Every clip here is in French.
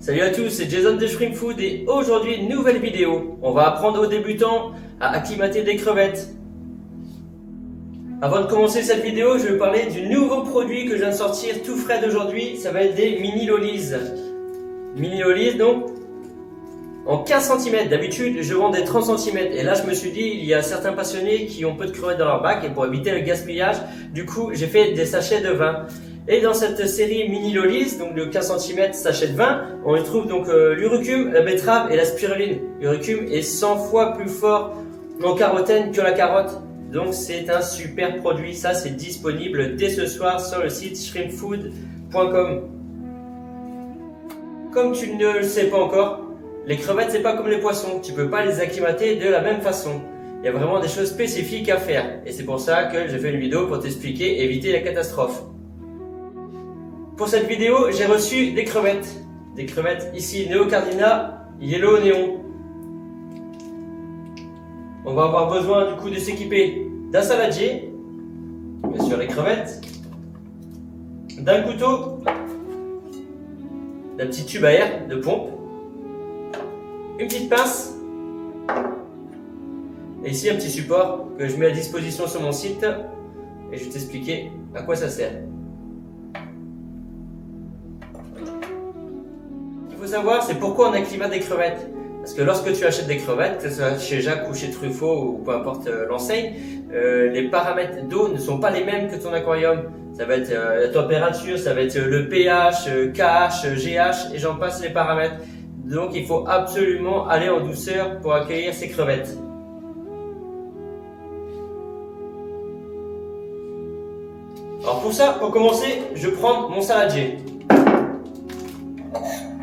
Salut à tous, c'est Jason de Shrimp Food et aujourd'hui une nouvelle vidéo. On va apprendre aux débutants à acclimater des crevettes. Avant de commencer cette vidéo, je vais vous parler du nouveau produit que je viens de sortir tout frais d'aujourd'hui. Ça va être des mini lollies. Mini lollies donc en 15 cm. D'habitude je vends des 30 cm et là je me suis dit il y a certains passionnés qui ont peu de crevettes dans leur bac et pour éviter le gaspillage, du coup j'ai fait des sachets de 20. Et dans cette série mini lollies, donc de 15 cm sachet de 20, on y trouve donc l'urucum, la betterave et la spiruline. L'urucum est 100 fois plus fort en carotène que la carotte. Donc c'est un super produit, ça c'est disponible dès ce soir sur le site shrimpfood.com. Comme tu ne le sais pas encore, les crevettes c'est pas comme les poissons, tu peux pas les acclimater de la même façon. Il y a vraiment des choses spécifiques à faire et c'est pour ça que j'ai fait une vidéo pour t'expliquer et éviter la catastrophe. Pour cette vidéo, j'ai reçu des crevettes. Des crevettes ici Neocardina Yellow Néon. On va avoir besoin du coup de s'équiper d'un saladier, bien sûr les crevettes, d'un couteau, d'un petit tube à air de pompe, une petite pince, et ici un petit support que je mets à disposition sur mon site et je vais t'expliquer à quoi ça sert. Ce qu'il faut savoir, c'est pourquoi on acclimate des crevettes. Parce que lorsque tu achètes des crevettes, que ce soit chez Jacques ou chez Truffaut ou peu importe l'enseigne, les paramètres d'eau ne sont pas les mêmes que ton aquarium. Ça va être la température, ça va être le pH, KH, GH et j'en passe les paramètres. Donc il faut absolument aller en douceur pour accueillir ces crevettes. Alors pour ça, pour commencer, je prends mon saladier.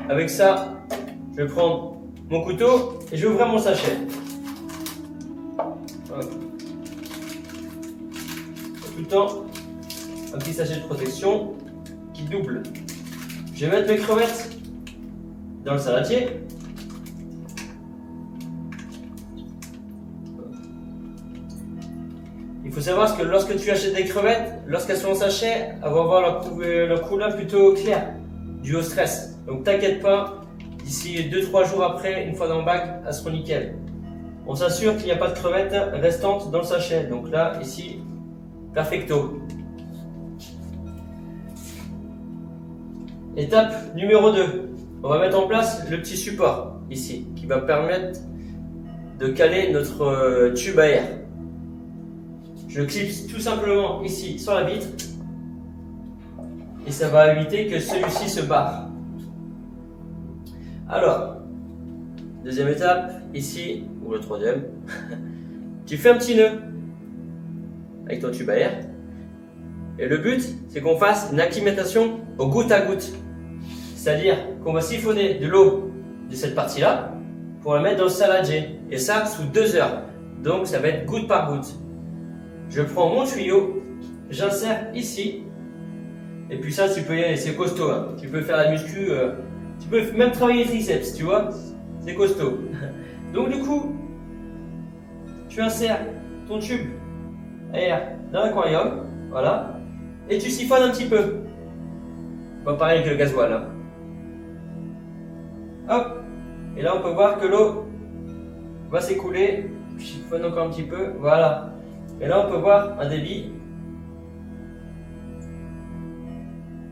Avec ça, je vais prendre mon couteau et je vais ouvrir mon sachet. Hop. Tout le temps, un petit sachet de protection qui double. Je vais mettre mes crevettes dans le saladier. Il faut savoir que lorsque tu achètes des crevettes, lorsqu'elles sont en sachet, elles vont avoir leur couleur plutôt claire, dû au stress. Donc t'inquiète pas, d'ici 2-3 jours après, une fois dans le bac, elles seront nickel. On s'assure qu'il n'y a pas de crevettes restantes dans le sachet. Donc là, ici, perfecto. Étape numéro 2. On va mettre en place le petit support, ici, qui va permettre de caler notre tube à air. Je clipse tout simplement ici sur la vitre et ça va éviter que celui-ci se barre. Alors, deuxième étape, ici, ou le troisième, tu fais un petit nœud avec ton tube à air. Et le but, c'est qu'on fasse une acclimatation au goutte à goutte. C'est-à-dire qu'on va siphonner de l'eau de cette partie-là pour la mettre dans le saladier. Et ça, sous 2 heures. Donc, ça va être goutte par goutte. Je prends mon tuyau, j'insère ici. Et puis ça, tu peux y aller, c'est costaud. Hein. Tu peux faire la muscu. Tu peux même travailler les triceps, tu vois, c'est costaud. Donc du coup, tu insères ton tube à air dans l'aquarium, voilà, et tu siphonnes un petit peu. Pas pareil avec le gasoil. Hein. Hop, et là on peut voir que l'eau va s'écouler. Je siphonne encore un petit peu, voilà. Et là on peut voir un débit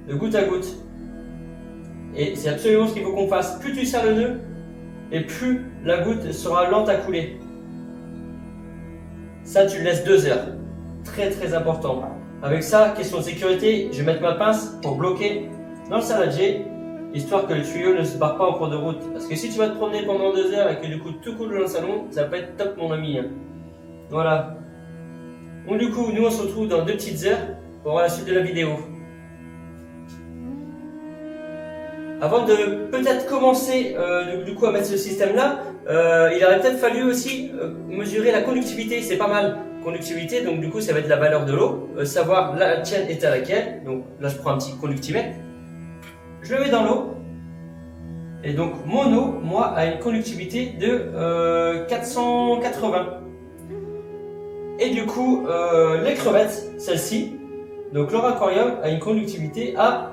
de goutte à goutte. Et c'est absolument ce qu'il faut qu'on fasse. Plus tu serres le nœud, et plus la goutte sera lente à couler. Ça, tu le laisses 2 heures. Très très important. Avec ça, question de sécurité, je vais mettre ma pince pour bloquer dans le saladier, histoire que le tuyau ne se barre pas en cours de route. Parce que si tu vas te promener pendant 2 heures et que du coup tout coule dans le salon, ça va pas être top mon ami. Voilà. Donc du coup, nous on se retrouve dans 2 petites heures pour voir la suite de la vidéo. Avant de peut-être commencer du coup à mettre ce système-là, il aurait peut-être fallu aussi mesurer la conductivité, c'est pas mal. Conductivité, donc du coup ça va être la valeur de l'eau, savoir la tienne est à laquelle. Donc là je prends un petit conductimètre, je le mets dans l'eau, et donc mon eau, moi, a une conductivité de 480. Et du coup, les crevettes, celle-ci, donc leur aquarium a une conductivité à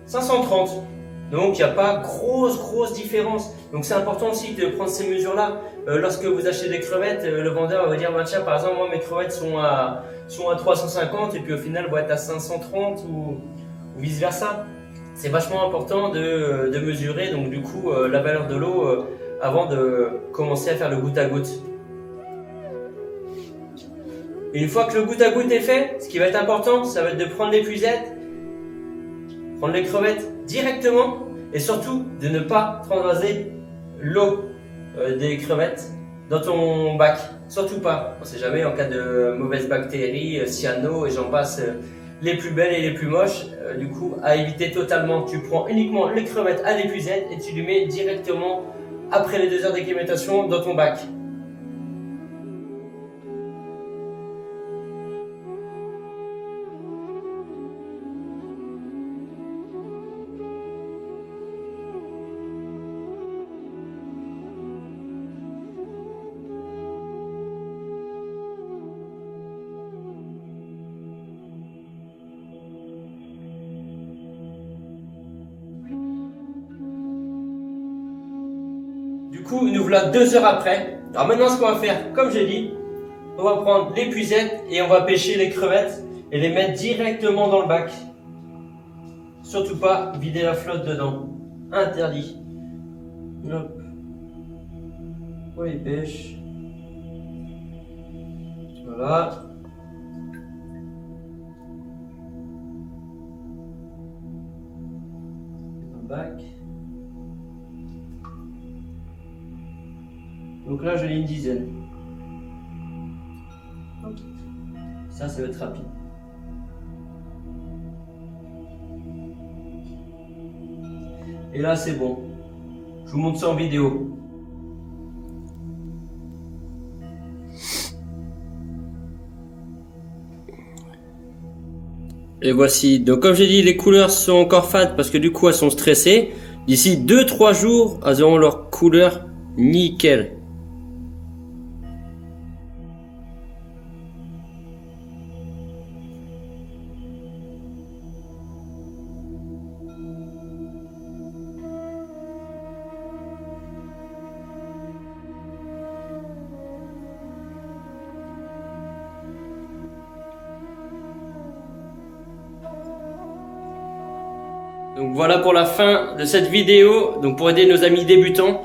530. Donc il n'y a pas grosse différence. Donc c'est important aussi de prendre ces mesures-là. Lorsque vous achetez des crevettes, le vendeur va dire bah, tiens, par exemple, moi mes crevettes sont à 350 et puis au final vont être à 530 ou vice versa. C'est vachement important de mesurer donc du coup la valeur de l'eau avant de commencer à faire le goutte à goutte. Et une fois que le goutte à goutte est fait, ce qui va être important, ça va être de prendre l'épuisette, prendre les crevettes directement et surtout de ne pas transvaser l'eau des crevettes dans ton bac. Surtout pas. On ne sait jamais en cas de mauvaises bactéries, cyano et j'en passe les plus belles et les plus moches. Du coup, à éviter totalement. Tu prends uniquement les crevettes à l'épuisette et tu les mets directement après les 2 heures d'acclimatation dans ton bac. Du coup, nous voilà 2 heures après. Alors maintenant, ce qu'on va faire, comme j'ai dit, on va prendre l'épuisette et on va pêcher les crevettes et les mettre directement dans le bac. Surtout pas vider la flotte dedans. Interdit. Hop. Oui, pêche. Voilà. Dans le bac. Donc là, je l'ai une dizaine. Ça va être rapide. Et là, c'est bon. Je vous montre ça en vidéo. Et voici. Donc comme j'ai dit, les couleurs sont encore fades parce que du coup, elles sont stressées. D'ici 2-3 jours, elles auront leur couleur nickel. Donc voilà pour la fin de cette vidéo, donc pour aider nos amis débutants.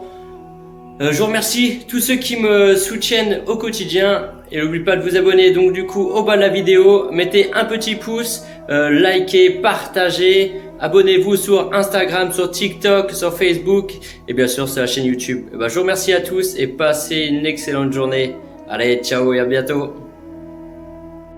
Je vous remercie tous ceux qui me soutiennent au quotidien et n'oubliez pas de vous abonner donc du coup au bas de la vidéo, mettez un petit pouce, likez, partagez, abonnez-vous sur Instagram, sur TikTok, sur Facebook et bien sûr sur la chaîne YouTube. Je vous remercie à tous et passez une excellente journée. Allez, ciao et à bientôt.